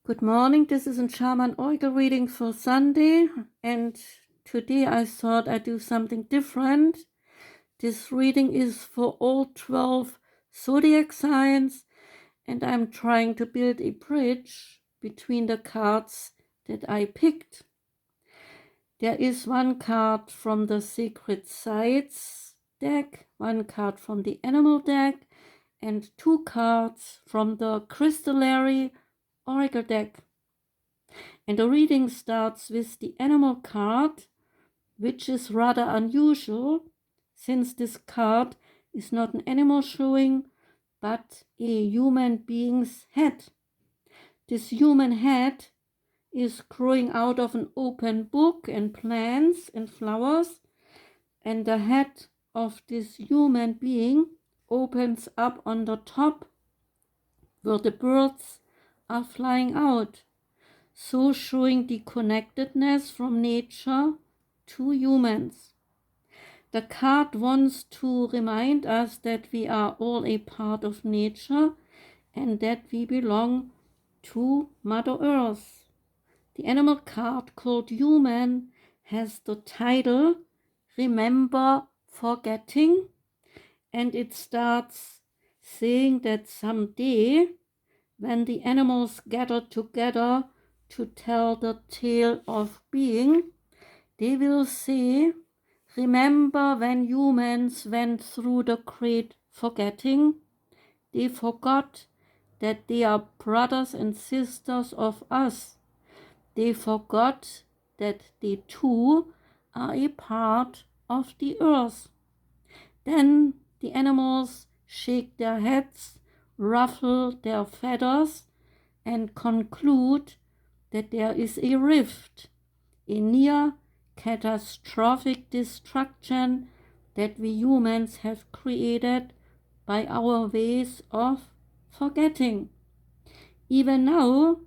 Good morning, this is a Shaman Oracle reading for Sunday, and today I thought I'd do something different. This reading is for all 12 Zodiac Signs, and I'm trying to build a bridge between the cards that I picked. There is one card from the Sacred Sites deck, one card from the Animal deck, and 2 cards from the Crystallary Oracle deck. And the reading starts with the Animal card, which is rather unusual since this card is not an animal showing, but a human being's head. This human head is growing out of an open book and plants and flowers, and the head of this human being opens up on the top where the birds are flying out, so showing the connectedness from nature to humans. The card wants to remind us that we are all a part of nature and that we belong to Mother Earth. The animal card called Human has the title Remember Forgetting, and it starts saying that someday when the animals gather together to tell the tale of being, they will say, remember when humans went through the great forgetting? They forgot that they are brothers and sisters of us. They forgot that they too are a part of the earth. Then the animals shake their heads, ruffle their feathers, and conclude that there is a rift, a near catastrophic destruction that we humans have created by our ways of forgetting. Even now,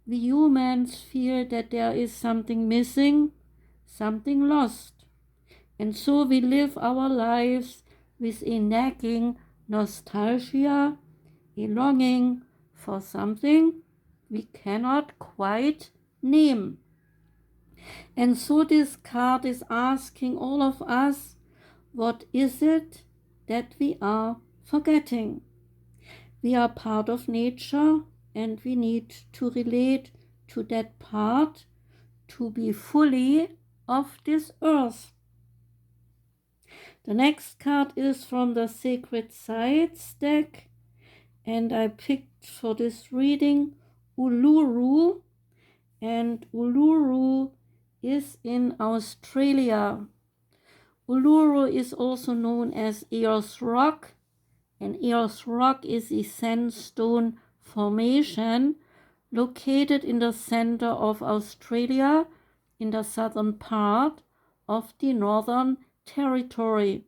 we humans feel that there is something missing, something lost, and so we live our lives with a nagging nostalgia, a longing for something we cannot quite name. And so this card is asking all of us, what is it that we are forgetting? We are part of nature and we need to relate to that part to be fully of this earth. The next card is from the Sacred Sites deck, and I picked for this reading Uluru, and Uluru is in Australia. Uluru is also known as Ayers Rock, and Ayers Rock is a sandstone formation located in the center of Australia in the southern part of the Northern Territory,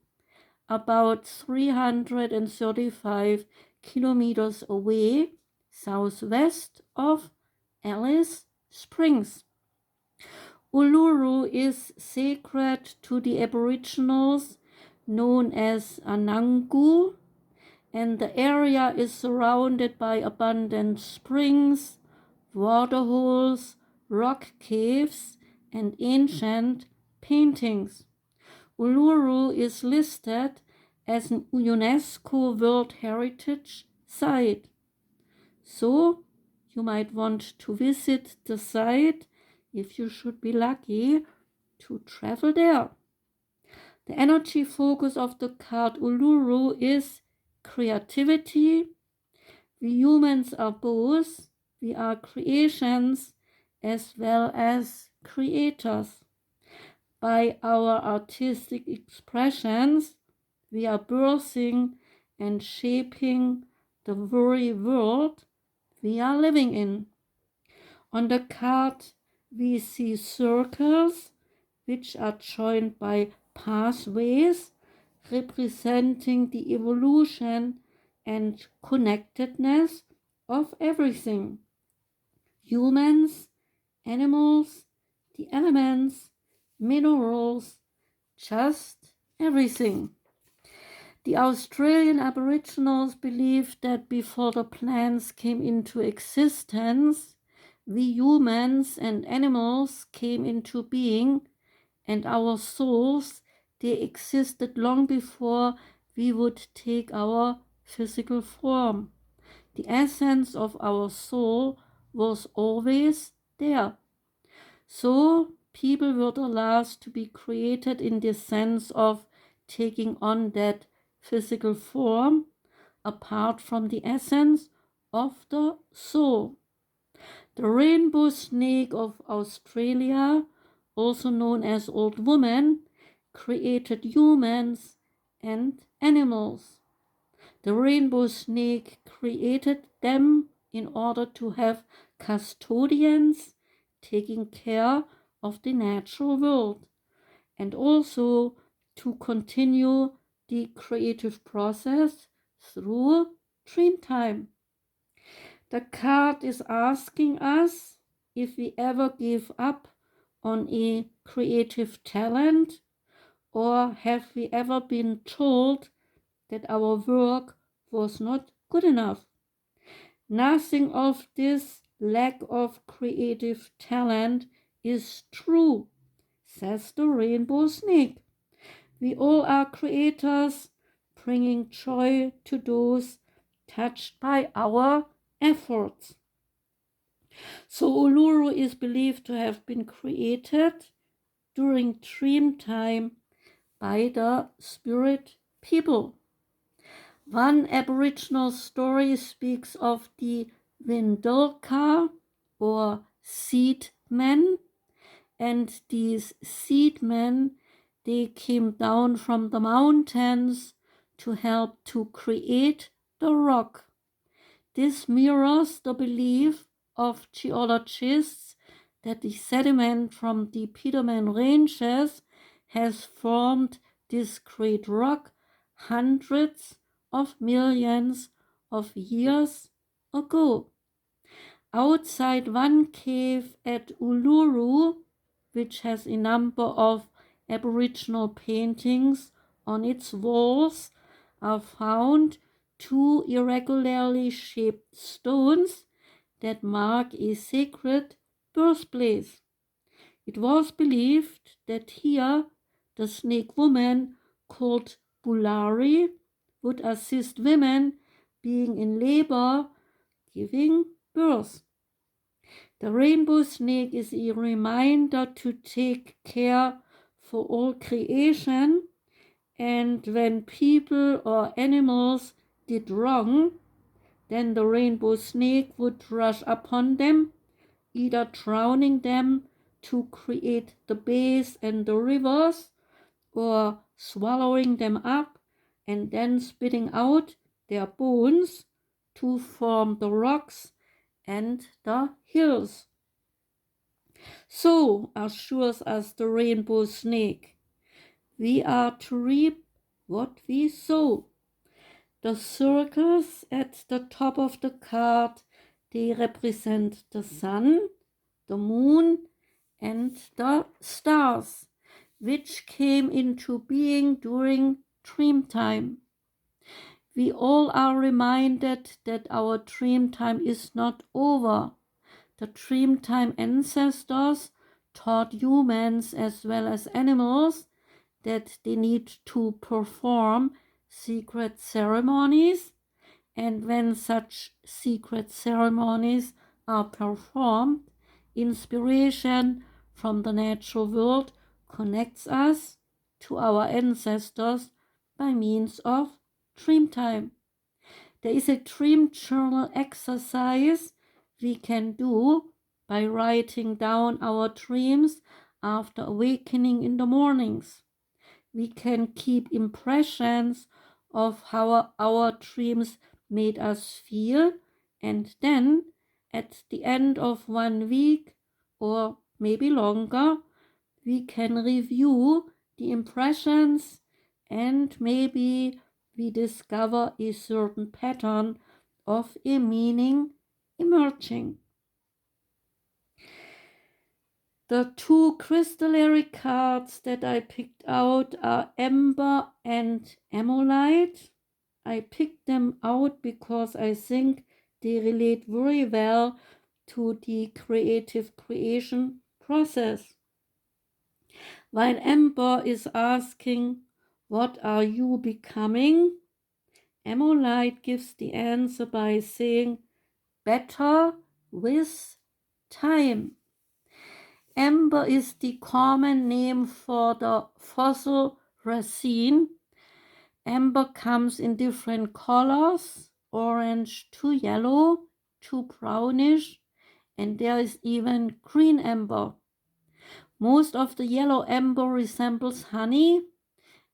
about 335 kilometers away southwest of Alice Springs. Uluru is sacred to the Aboriginals known as Anangu, and the area is surrounded by abundant springs, waterholes, rock caves, and ancient paintings. Uluru is listed as an UNESCO World Heritage Site. So you might want to visit the site if you should be lucky to travel there. The energy focus of the card Uluru is creativity. We humans are both. We are creations as well as creators. By our artistic expressions, we are birthing and shaping the very world we are living in. On the card, we see circles which are joined by pathways representing the evolution and connectedness of everything. Humans, animals, the elements, minerals, just everything. The Australian Aboriginals believed that before the plants came into existence, we humans and animals came into being, and our souls, they existed long before we would take our physical form. The essence of our soul was always there. So people were the last to be created in the sense of taking on that physical form apart from the essence of the soul. The rainbow snake of Australia, also known as Old Woman, created humans and animals. The rainbow snake created them in order to have custodians taking care of the natural world, and also to continue the creative process through Dreamtime. The card is asking us if we ever give up on a creative talent, or have we ever been told that our work was not good enough. Nothing of this lack of creative talent is true, says the rainbow snake. We all are creators, bringing joy to those touched by our efforts. So Uluru is believed to have been created during Dreamtime by the spirit people. One Aboriginal story speaks of the Windulka or seed men, and these seed men, they came down from the mountains to help to create the rock. This mirrors the belief of geologists that the sediment from the Peterman Ranges has formed this great rock hundreds of millions of years ago. Outside one cave at Uluru, which has a number of Aboriginal paintings on its walls, are found two irregularly shaped stones that mark a sacred birthplace. It was believed that here the snake woman called Bulari would assist women being in labor, giving birth. The rainbow snake is a reminder to take care for all creation, and when people or animals did wrong, then the rainbow snake would rush upon them, either drowning them to create the bays and the rivers, or swallowing them up and then spitting out their bones to form the rocks and the hills. So assures us the rainbow snake, we are to reap what we sow. The circles at the top of the card, they represent the sun, the moon, and the stars, which came into being during Dreamtime. We all are reminded that our Dreamtime is not over. The Dreamtime ancestors taught humans as well as animals that they need to perform secret ceremonies, and when such secret ceremonies are performed, inspiration from the natural world connects us to our ancestors by means of Dreamtime. There is a dream journal exercise we can do by writing down our dreams after awakening in the mornings. We can keep impressions of how our dreams made us feel, and then at the end of 1 week or maybe longer, we can review the impressions, and maybe we discover a certain pattern of a meaning emerging. The two crystallary cards that I picked out are Amber and Ammolite. I picked them out because I think they relate very well to the creative creation process. While Amber is asking, what are you becoming? Ammolite gives the answer by saying, better with time. Amber is the common name for the fossil resin. Amber comes in different colors, orange to yellow to brownish, and there is even green amber. Most of the yellow amber resembles honey,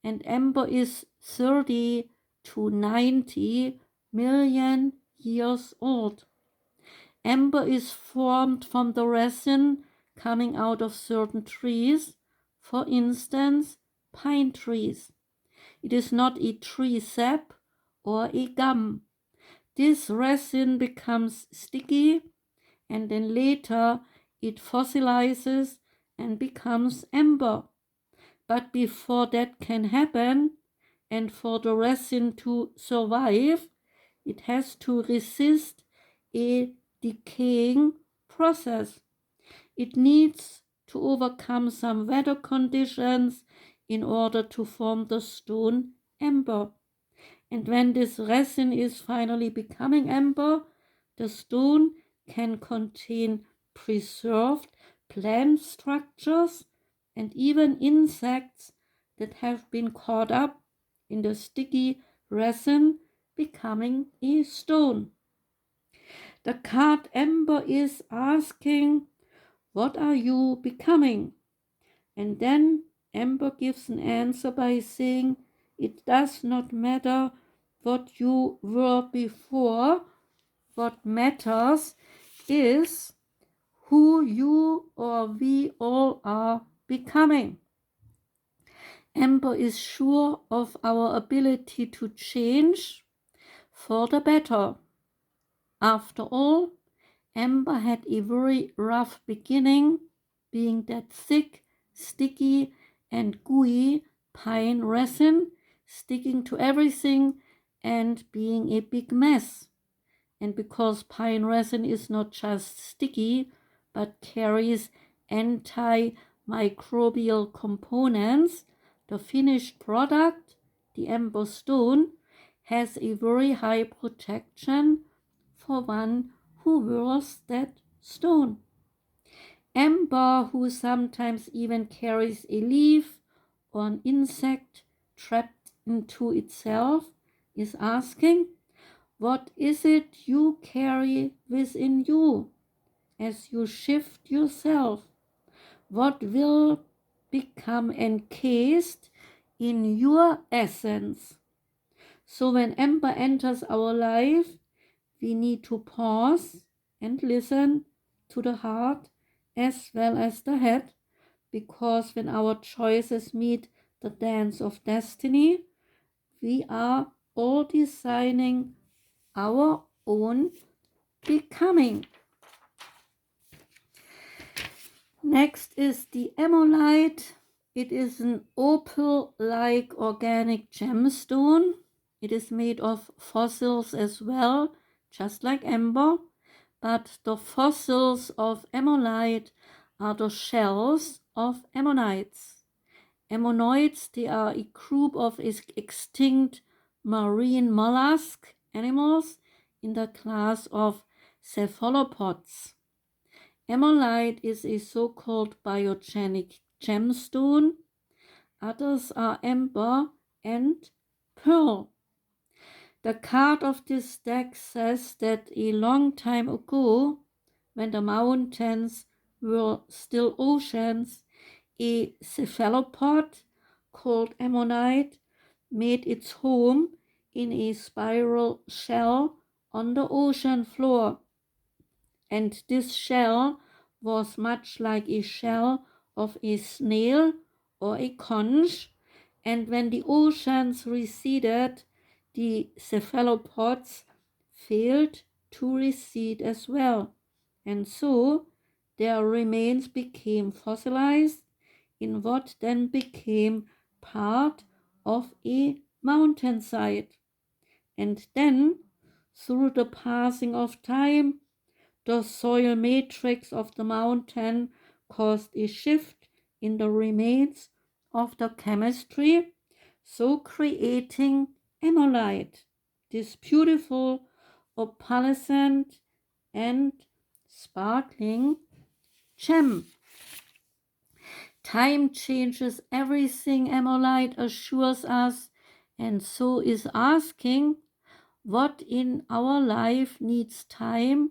and amber is 30 to 90 million years old. Amber is formed from the resin coming out of certain trees, for instance, pine trees. It is not a tree sap or a gum. This resin becomes sticky, and then later it fossilizes and becomes amber. But before that can happen, and for the resin to survive, it has to resist a decaying process. It needs to overcome some weather conditions in order to form the stone amber. And when this resin is finally becoming amber, the stone can contain preserved plant structures and even insects that have been caught up in the sticky resin, becoming a stone. The card Amber is asking, what are you becoming? And then Amber gives an answer by saying, it does not matter what you were before. What matters is who you or we all are becoming. Amber is sure of our ability to change for the better. After all, Amber had a very rough beginning, being that thick, sticky, and gooey pine resin, sticking to everything and being a big mess. And because pine resin is not just sticky, but carries antimicrobial components, the finished product, the amber stone, has a very high protection for one who wears that stone. Amber, who sometimes even carries a leaf or an insect trapped into itself, is asking, what is it you carry within you as you shift yourself? What will become encased in your essence? So when Amber enters our life, we need to pause and listen to the heart as well as the head, because when our choices meet the dance of destiny, we are all designing our own becoming. Next is the Ammolite. It is an opal-like organic gemstone. It is made of fossils as well, just like amber, but the fossils of Ammolite are the shells of ammonites. Ammonites, they are a group of extinct marine mollusk animals in the class of cephalopods. Ammolite is a so-called biogenic gemstone. Others are amber and pearl. The card of this deck says that a long time ago, when the mountains were still oceans, a cephalopod called ammonite made its home in a spiral shell on the ocean floor. And this shell was much like a shell of a snail or a conch, and when the oceans receded, the cephalopods failed to recede as well, and so their remains became fossilized in what then became part of a mountainside. And then, through the passing of time, The soil matrix of the mountain caused a shift in the remains of the chemistry, so creating Ammolite, this beautiful opalescent and sparkling gem. Time changes everything, Ammolite assures us, and so is asking what in our life needs time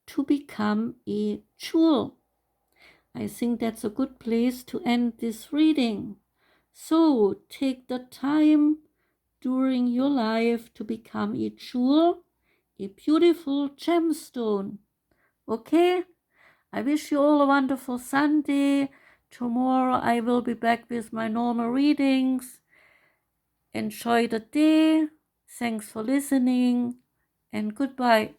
to become a jewel. I think that's a good place to end this reading. So take the time during your life to become a jewel, a beautiful gemstone. Okay? I wish you all a wonderful Sunday. Tomorrow I will be back with my normal readings. Enjoy the day. Thanks for listening and goodbye.